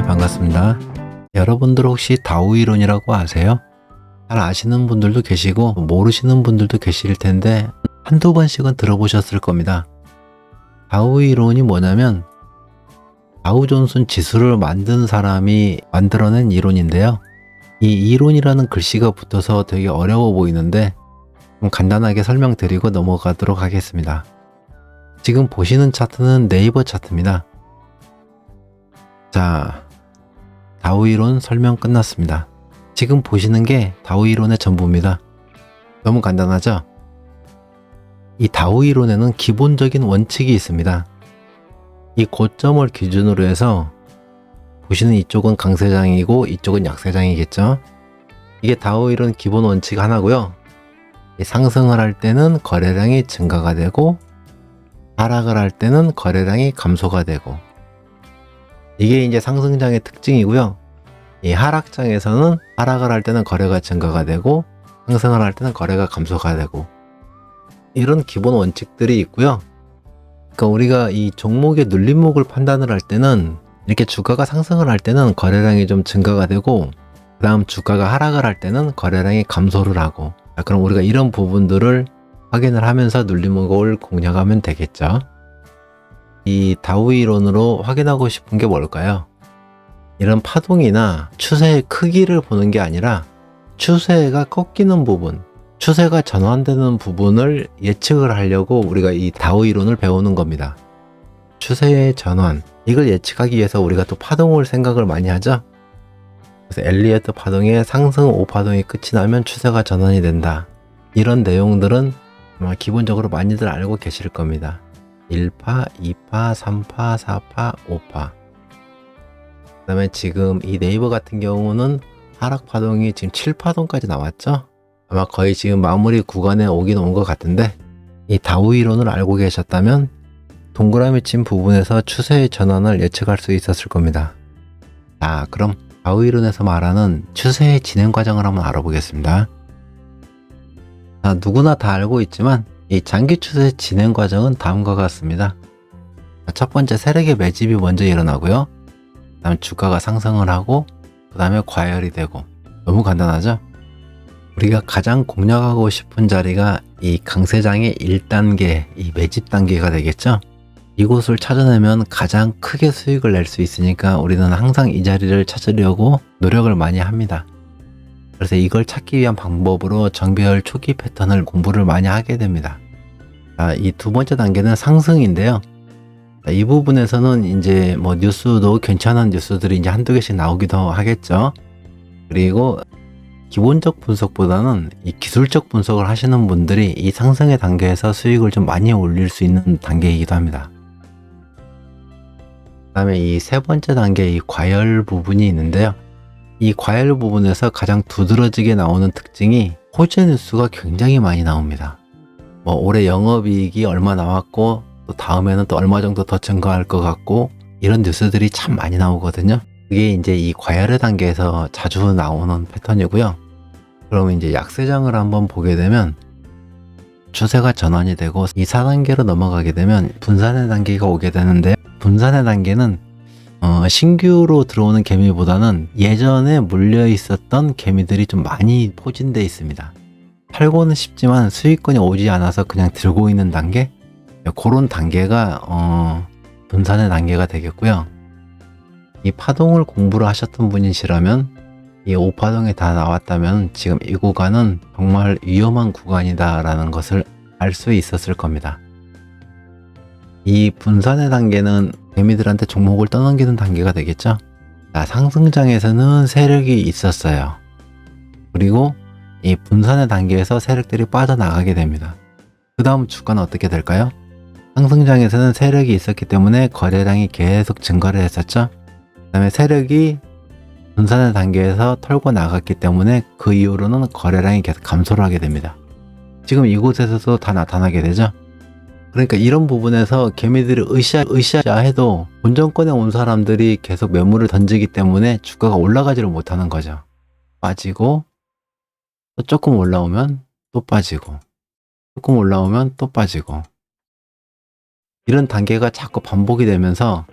반갑습니다. 여러분들 혹시 다오이론이라고 아세요? 잘 아시는 분들도 계시고 모르시는 분들도 계실 텐데 한두 번씩은 들어보셨을 겁니다. 다오이론이 뭐냐면 다우존슨 지수를 만든 사람이 만들어낸 이론인데요. 이 이론이라는 글씨가 붙어서 되게 어려워 보이는데 좀 간단하게 설명드리고 넘어가도록 하겠습니다. 지금 보시는 차트는 네이버 차트입니다. 자, 다오이론 설명 끝났습니다. 지금 보시는 게 다오이론의 전부입니다. 너무 간단하죠? 이 다오이론에는 기본적인 원칙이 있습니다. 이 고점을 기준으로 해서 보시는 이쪽은 강세장이고 이쪽은 약세장이겠죠? 이게 다오이론 기본 원칙 하나고요. 상승을 할 때는 거래량이 증가가 되고 하락을 할 때는 거래량이 감소가 되고 이게 이제 상승장의 특징이고요. 이 하락장에서는 하락을 할 때는 거래가 증가가 되고 상승을 할 때는 거래가 감소가 되고 이런 기본 원칙들이 있고요. 그러니까 우리가 이 종목의 눌림목을 판단을 할 때는 이렇게 주가가 상승을 할 때는 거래량이 좀 증가가 되고 그 다음 주가가 하락을 할 때는 거래량이 감소를 하고 그럼 우리가 이런 부분들을 확인을 하면서 눌림목을 공략하면 되겠죠. 이 다오이론으로 확인하고 싶은 게 뭘까요? 이런 파동이나 추세의 크기를 보는 게 아니라 추세가 꺾이는 부분, 추세가 전환되는 부분을 예측을 하려고 우리가 이 다오이론을 배우는 겁니다. 추세의 전환, 이걸 예측하기 위해서 우리가 또 파동을 생각을 많이 하죠. 그래서 엘리어트 파동의 상승 5파동이 끝이 나면 추세가 전환이 된다. 이런 내용들은 아마 기본적으로 많이들 알고 계실 겁니다. 1파, 2파, 3파, 4파, 5파. 그 다음에 지금 이 네이버 같은 경우는 하락 파동이 지금 7파동까지 나왔죠. 아마 거의 지금 마무리 구간에 오긴 온 것 같은데 이 다오이론을 알고 계셨다면 동그라미 친 부분에서 추세의 전환을 예측할 수 있었을 겁니다. 자, 그럼 다오이론에서 말하는 추세의 진행 과정을 한번 알아보겠습니다. 자, 누구나 다 알고 있지만 이 장기 추세 진행 과정은 다음과 같습니다. 첫 번째 세력의 매집이 먼저 일어나고요. 그 다음에 주가가 상승을 하고 그 다음에 과열이 되고 너무 간단하죠? 우리가 가장 공략하고 싶은 자리가 이 강세장의 1단계, 이 매집 단계가 되겠죠? 이곳을 찾아내면 가장 크게 수익을 낼 수 있으니까 우리는 항상 이 자리를 찾으려고 노력을 많이 합니다. 그래서 이걸 찾기 위한 방법으로 정배열 초기 패턴을 공부를 많이 하게 됩니다. 자, 이 두 번째 단계는 상승인데요. 자, 이 부분에서는 이제 뭐 뉴스도 괜찮은 뉴스들이 이제 한두 개씩 나오기도 하겠죠. 그리고 기본적 분석보다는 이 기술적 분석을 하시는 분들이 이 상승의 단계에서 수익을 좀 많이 올릴 수 있는 단계이기도 합니다. 그 다음에 이 세 번째 단계 이 과열 부분이 있는데요. 이 과열 부분에서 가장 두드러지게 나오는 특징이 호재 뉴스가 굉장히 많이 나옵니다. 뭐 올해 영업이익이 얼마 나왔고 또 다음에는 또 얼마 정도 더 증가할 것 같고 이런 뉴스들이 참 많이 나오거든요. 그게 이제 이 과열의 단계에서 자주 나오는 패턴이고요. 그러면 이제 약세장을 한번 보게 되면 추세가 전환이 되고 이 4단계로 넘어가게 되면 분산의 단계가 오게 되는데 분산의 단계는 신규로 들어오는 개미보다는 예전에 물려 있었던 개미들이 좀 많이 포진되어 있습니다. 팔고는 싶지만 수익권이 오지 않아서 그냥 들고 있는 단계? 그런 단계가 분산의 단계가 되겠고요. 이 파동을 공부를 하셨던 분이시라면 이 5파동이 다 나왔다면 지금 이 구간은 정말 위험한 구간이다 라는 것을 알 수 있었을 겁니다. 이 분산의 단계는 개미들한테 종목을 떠넘기는 단계가 되겠죠. 자, 상승장에서는 세력이 있었어요. 그리고 이 분산의 단계에서 세력들이 빠져나가게 됩니다. 그 다음 주가는 어떻게 될까요? 상승장에서는 세력이 있었기 때문에 거래량이 계속 증가를 했었죠. 그 다음에 세력이 분산의 단계에서 털고 나갔기 때문에 그 이후로는 거래량이 계속 감소를 하게 됩니다. 지금 이곳에서도 다 나타나게 되죠. 그러니까 이런 부분에서 개미들이 으쌰으쌰 해도 본전권에 온 사람들이 계속 매물을 던지기 때문에 주가가 올라가지를 못하는 거죠. 빠지고 또 조금 올라오면 또 빠지고 조금 올라오면 또 빠지고 이런 단계가 자꾸 반복이 되면서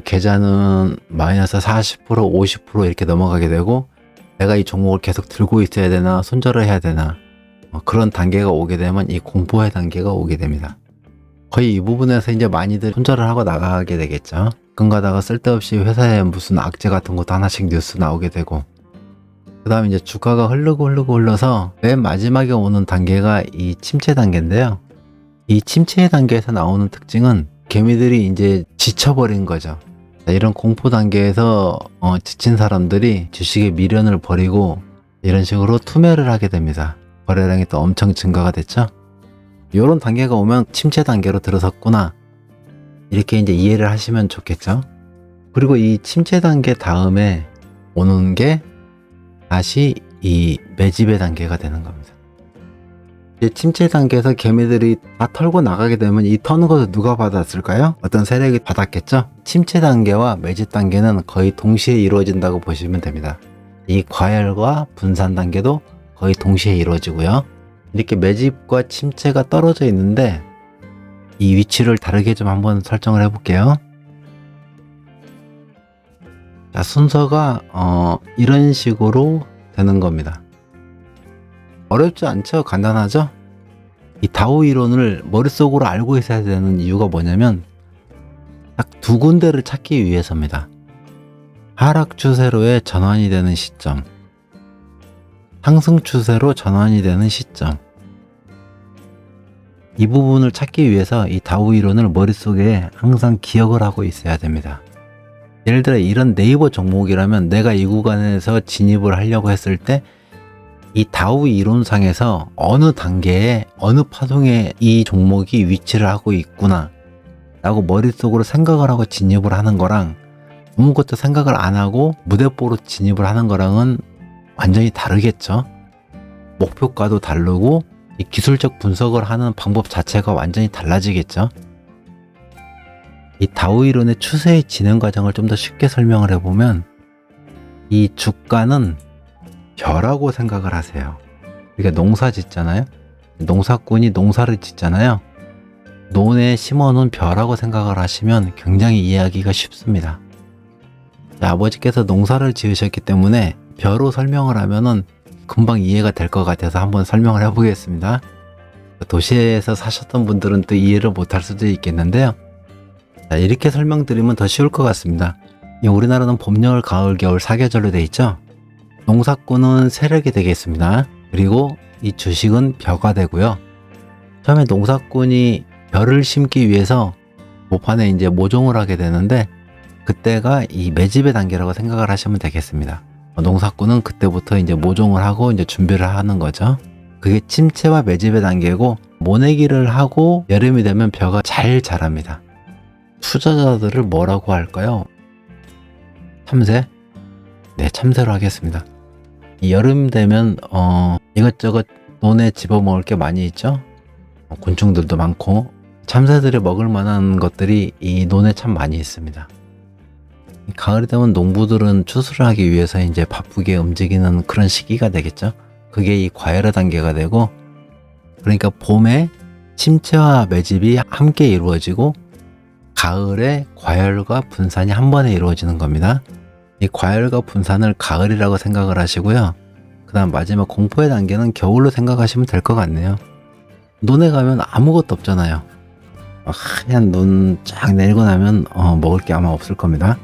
계좌는 마이너스 40%, 50% 이렇게 넘어가게 되고 내가 이 종목을 계속 들고 있어야 되나 손절을 해야 되나 그런 단계가 오게 되면 이 공포의 단계가 오게 됩니다. 거의 이 부분에서 이제 많이들 손절을 하고 나가게 되겠죠. 가끔 가다가 쓸데없이 회사에 무슨 악재 같은 것도 하나씩 뉴스 나오게 되고 그 다음에 이제 주가가 흘러서 맨 마지막에 오는 단계가 이 침체 단계인데요. 이 침체 단계에서 나오는 특징은 개미들이 이제 지쳐버린 거죠. 이런 공포 단계에서 지친 사람들이 주식에 미련을 버리고 이런 식으로 투매를 하게 됩니다. 거래량이 또 엄청 증가가 됐죠. 이런 단계가 오면 침체 단계로 들어섰구나 이렇게 이제 이해를 하시면 좋겠죠. 그리고 이 침체 단계 다음에 오는 게 다시 이 매집의 단계가 되는 겁니다. 이제 침체 단계에서 개미들이 다 털고 나가게 되면 이 터는 것을 누가 받았을까요? 어떤 세력이 받았겠죠? 침체 단계와 매집 단계는 거의 동시에 이루어진다고 보시면 됩니다. 이 과열과 분산 단계도 거의 동시에 이루어지고요. 이렇게 매집과 침체가 떨어져 있는데 이 위치를 다르게 좀 한번 설정을 해볼게요. 자, 순서가 이런 식으로 되는 겁니다. 어렵지 않죠? 간단하죠? 이 다오 이론을 머릿속으로 알고 있어야 되는 이유가 뭐냐면 딱 두 군데를 찾기 위해서입니다. 하락 추세로의 전환이 되는 시점, 상승 추세로 전환이 되는 시점. 이 부분을 찾기 위해서 이 다오 이론을 머릿속에 항상 기억을 하고 있어야 됩니다. 예를 들어 이런 네이버 종목이라면 내가 이 구간에서 진입을 하려고 했을 때 이 다오 이론상에서 어느 단계에 어느 파동에 이 종목이 위치를 하고 있구나 라고 머릿속으로 생각을 하고 진입을 하는 거랑 아무것도 생각을 안 하고 무대뽀로 진입을 하는 거랑은 완전히 다르겠죠. 목표가도 다르고 이 기술적 분석을 하는 방법 자체가 완전히 달라지겠죠. 이 다오 이론의 추세의 진행 과정을 좀 더 쉽게 설명을 해보면 이 주가는 벼라고 생각을 하세요. 그러니까 농사 짓잖아요. 농사꾼이 농사를 짓잖아요. 논에 심어놓은 벼라고 생각을 하시면 굉장히 이해하기가 쉽습니다. 자, 아버지께서 농사를 지으셨기 때문에 벼로 설명을 하면은 금방 이해가 될 것 같아서 한번 설명을 해보겠습니다. 도시에서 사셨던 분들은 또 이해를 못할 수도 있겠는데요. 자, 이렇게 설명드리면 더 쉬울 것 같습니다. 우리나라는 봄, 여름, 가을, 겨울 4계절로 되어 있죠. 농사꾼은 세력이 되겠습니다. 그리고 이 주식은 벼가 되고요. 처음에 농사꾼이 벼를 심기 위해서 모판에 이제 모종을 하게 되는데 그때가 이 매집의 단계라고 생각을 하시면 되겠습니다. 농사꾼은 그때부터 이제 모종을 하고 이제 준비를 하는 거죠. 그게 침체와 매집의 단계고 모내기를 하고 여름이 되면 벼가 잘 자랍니다. 투자자들을 뭐라고 할까요? 참새? 네, 참새로 하겠습니다. 이 여름 되면 이것저것 논에 집어먹을 게 많이 있죠. 곤충들도 많고 참새들이 먹을 만한 것들이 이 논에 참 많이 있습니다. 가을이 되면 농부들은 추수를 하기 위해서 이제 바쁘게 움직이는 그런 시기가 되겠죠. 그게 이 과열의 단계가 되고 그러니까 봄에 침체와 매집이 함께 이루어지고 가을에 과열과 분산이 한 번에 이루어지는 겁니다. 이 과열과 분산을 가을이라고 생각을 하시고요. 그 다음 마지막 공포의 단계는 겨울로 생각하시면 될 것 같네요. 논에 가면 아무것도 없잖아요. 하얀 눈 쫙 내리고 나면 먹을 게 아마 없을 겁니다.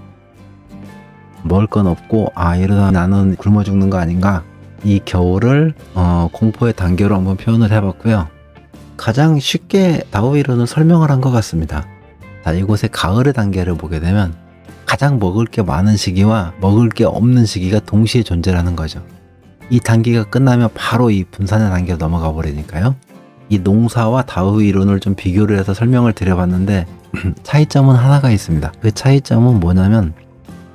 먹을 건 없고 이러다 나는 굶어 죽는 거 아닌가. 이 겨울을 공포의 단계로 한번 표현을 해봤고요. 가장 쉽게 다오 이론을 설명을 한 것 같습니다. 자, 이곳에 가을의 단계를 보게 되면 가장 먹을 게 많은 시기와 먹을 게 없는 시기가 동시에 존재하는 거죠. 이 단계가 끝나면 바로 이 분산의 단계로 넘어가 버리니까요. 이 농사와 다오 이론을 좀 비교를 해서 설명을 드려봤는데 차이점은 하나가 있습니다. 그 차이점은 뭐냐면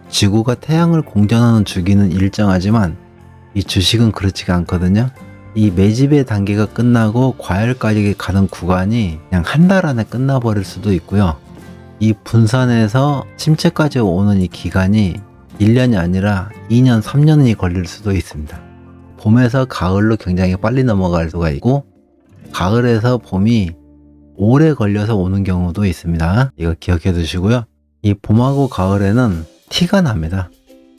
지구가 태양을 공전하는 주기는 일정하지만 이 주식은 그렇지가 않거든요. 이 매집의 단계가 끝나고 과열까지 가는 구간이 그냥 한 달 안에 끝나버릴 수도 있고요. 이 분산에서 침체까지 오는 이 기간이 1년이 아니라 2년, 3년이 걸릴 수도 있습니다. 봄에서 가을로 굉장히 빨리 넘어갈 수가 있고 가을에서 봄이 오래 걸려서 오는 경우도 있습니다. 이거 기억해 두시고요. 이 봄하고 가을에는 티가 납니다.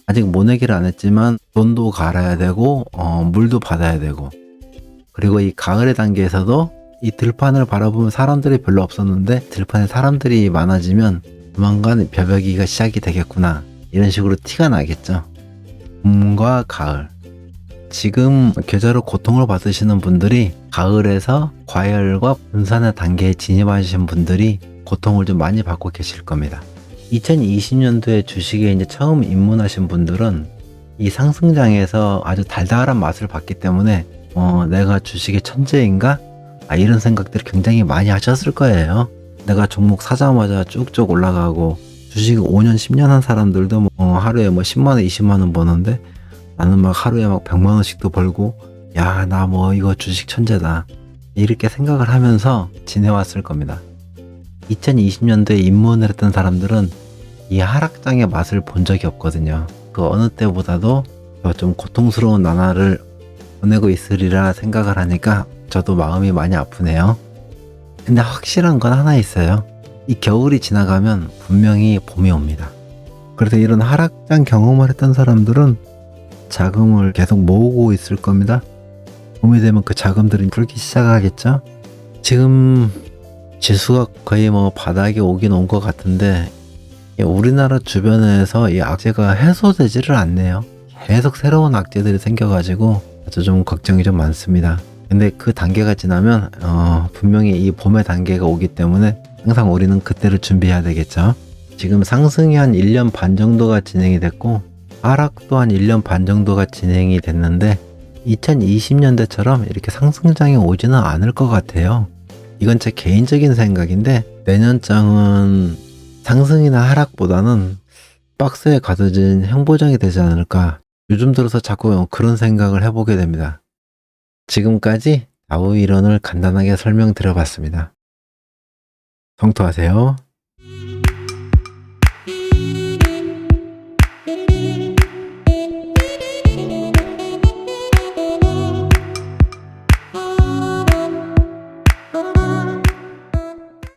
아직 모내기를 안 했지만 돈도 갈아야 되고 물도 받아야 되고, 그리고 이 가을의 단계에서도 이 들판을 바라보면 사람들이 별로 없었는데 들판에 사람들이 많아지면 조만간 벼베기가 시작이 되겠구나, 이런 식으로 티가 나겠죠. 봄과 가을, 지금 계절로 고통을 받으시는 분들이 가을에서 과열과 분산의 단계에 진입하신 분들이 고통을 좀 많이 받고 계실 겁니다. 2020년도에 주식에 이제 처음 입문하신 분들은 이 상승장에서 아주 달달한 맛을 봤기 때문에 내가 주식의 천재인가? 이런 생각들을 굉장히 많이 하셨을 거예요. 내가 종목 사자마자 쭉쭉 올라가고, 주식 5년 10년 한 사람들도 하루에 10만원 20만원 버는데 나는 막 하루에 100만원씩도 벌고, 야, 나 이거 주식 천재다, 이렇게 생각을 하면서 지내왔을 겁니다. 2020년도에 입문을 했던 사람들은 이 하락장의 맛을 본 적이 없거든요. 그 어느 때보다도 좀 고통스러운 나날을 보내고 있으리라 생각을 하니까 저도 마음이 많이 아프네요. 근데 확실한 건 하나 있어요. 이 겨울이 지나가면 분명히 봄이 옵니다. 그래서 이런 하락장 경험을 했던 사람들은 자금을 계속 모으고 있을 겁니다. 봄이 되면 그 자금들이 풀기 시작하겠죠. 지금 지수가 거의 바닥에 오긴 온 것 같은데, 우리나라 주변에서 이 악재가 해소되지를 않네요. 계속 새로운 악재들이 생겨가지고 아주 좀 걱정이 좀 많습니다. 근데 그 단계가 지나면 분명히 이 봄의 단계가 오기 때문에 항상 우리는 그때를 준비해야 되겠죠. 지금 상승이 한 1년 반 정도가 진행이 됐고, 하락도 한 1년 반 정도가 진행이 됐는데 2020년대처럼 이렇게 상승장이 오지는 않을 것 같아요. 이건 제 개인적인 생각인데, 내년장은 상승이나 하락보다는 박스에 가둬진 행보장이 되지 않을까, 요즘 들어서 자꾸 그런 생각을 해보게 됩니다. 지금까지 다우 이론을 간단하게 설명드려 봤습니다. 성투하세요.